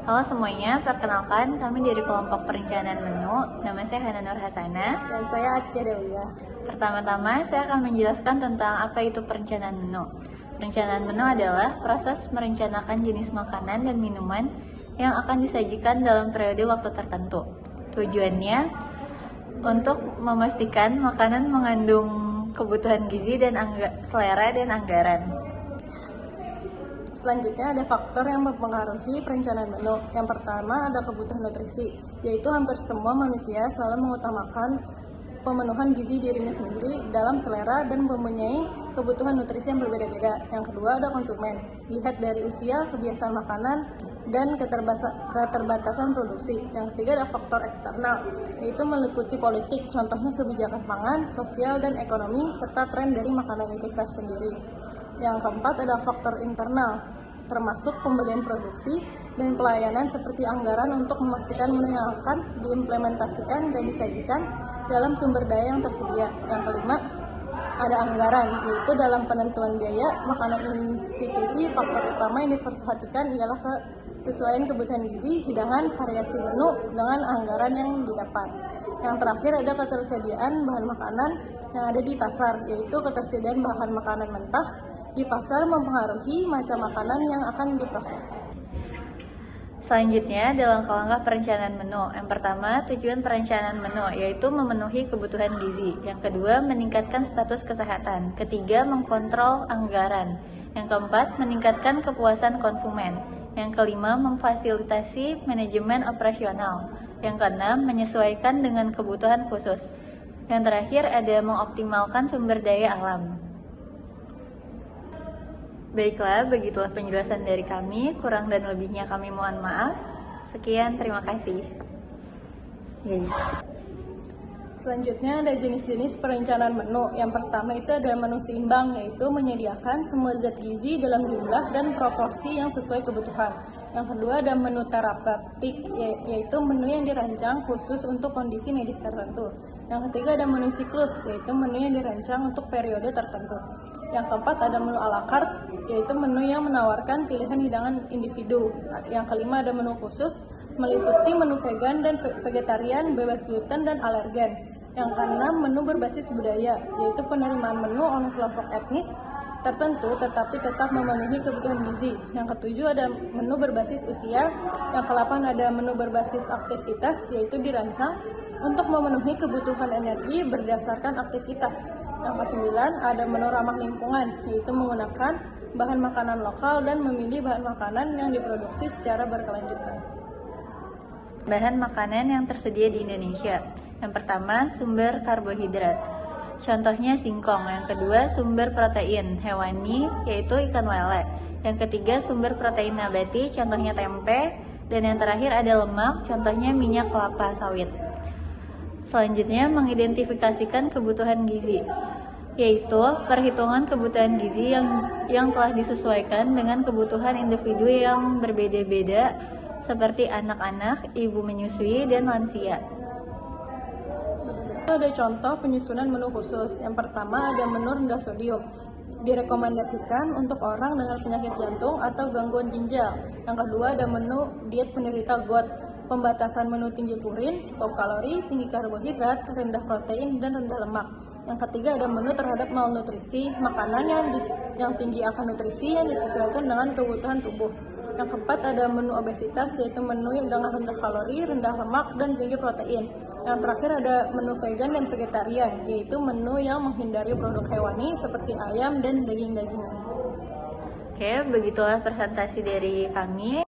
Halo semuanya, perkenalkan kami dari kelompok perencanaan menu. Nama saya Hana Nur Hasana. Dan saya Atia Dewiya. Pertama-tama saya akan menjelaskan tentang apa itu perencanaan menu. Perencanaan menu adalah proses merencanakan jenis makanan dan minuman yang akan disajikan dalam periode waktu tertentu. Tujuannya untuk memastikan makanan mengandung kebutuhan gizi dan selera dan anggaran. Selanjutnya ada faktor yang mempengaruhi perencanaan menu. Yang pertama ada kebutuhan nutrisi, yaitu hampir semua manusia selalu mengutamakan pemenuhan gizi dirinya sendiri dalam selera dan mempunyai kebutuhan nutrisi yang berbeda-beda. Yang kedua ada konsumen, lihat dari usia, kebiasaan makanan, dan keterbatasan produksi. Yang ketiga ada faktor eksternal, yaitu meliputi politik, contohnya kebijakan pangan, sosial, dan ekonomi, serta tren dari makanan itu sendiri. Yang keempat ada faktor internal, termasuk pembelian produksi dan pelayanan seperti anggaran untuk memastikan menu yang akan diimplementasikan dan disajikan dalam sumber daya yang tersedia. Yang kelima ada anggaran, yaitu dalam penentuan biaya makanan institusi. Faktor utama yang diperhatikan ialah kesesuaian kebutuhan gizi, hidangan, variasi menu dengan anggaran yang didapat. Yang terakhir ada ketersediaan bahan makanan yang ada di pasar, yaitu ketersediaan bahan makanan mentah di pasar mempengaruhi macam makanan yang akan diproses. Selanjutnya ada langkah-langkah perencanaan menu. Yang pertama, tujuan perencanaan menu yaitu memenuhi kebutuhan gizi. Yang kedua, meningkatkan status kesehatan. Ketiga, mengkontrol anggaran. Yang keempat, meningkatkan kepuasan konsumen. Yang kelima, memfasilitasi manajemen operasional. Yang keenam, menyesuaikan dengan kebutuhan khusus. Yang terakhir ada mengoptimalkan sumber daya alam. Baiklah, begitulah penjelasan dari kami. Kurang dan lebihnya kami mohon maaf. Sekian, terima kasih. Selanjutnya ada jenis-jenis perencanaan menu. Yang pertama itu ada menu seimbang, yaitu menyediakan semua zat gizi dalam jumlah dan proporsi yang sesuai kebutuhan. Yang kedua ada menu terapeutik, yaitu menu yang dirancang khusus untuk kondisi medis tertentu. Yang ketiga ada menu siklus, yaitu menu yang dirancang untuk periode tertentu. Yang keempat ada menu à la carte, yaitu menu yang menawarkan pilihan hidangan individu. Yang kelima ada menu khusus, meliputi menu vegan dan vegetarian, bebas gluten dan alergen. Yang keenam menu berbasis budaya, yaitu penerimaan menu oleh kelompok etnis tertentu tetapi tetap memenuhi kebutuhan gizi. Yang ketujuh ada menu berbasis usia. Yang kedelapan ada menu berbasis aktivitas, yaitu dirancang untuk memenuhi kebutuhan energi berdasarkan aktivitas. Yang kesembilan ada menu ramah lingkungan, yaitu menggunakan bahan makanan lokal dan memilih bahan makanan yang diproduksi secara berkelanjutan. Bahan makanan yang tersedia di Indonesia. Yang pertama, sumber karbohidrat. Contohnya singkong. Yang kedua, sumber protein hewani, yaitu ikan lele. Yang ketiga, sumber protein nabati, contohnya tempe. Dan yang terakhir ada lemak, contohnya minyak kelapa sawit. Selanjutnya, mengidentifikasikan kebutuhan gizi, yaitu perhitungan kebutuhan gizi yang telah disesuaikan dengan kebutuhan individu yang berbeda-beda, seperti anak-anak, ibu menyusui, dan lansia. Ada contoh penyusunan menu khusus. Yang pertama ada menu rendah sodium, direkomendasikan untuk orang dengan penyakit jantung atau gangguan ginjal. Yang kedua ada menu diet penderita GOT, pembatasan menu tinggi purin, cukup kalori, tinggi karbohidrat, rendah protein, dan rendah lemak. Yang ketiga ada menu terhadap malnutrisi, makanan yang tinggi akan nutrisi yang disesuaikan dengan kebutuhan tubuh. Yang keempat ada menu obesitas, yaitu menu dengan rendah kalori, rendah lemak, dan tinggi protein. Yang terakhir ada menu vegan dan vegetarian, yaitu menu yang menghindari produk hewani seperti ayam dan daging-dagingan. Oke, begitulah presentasi dari kami.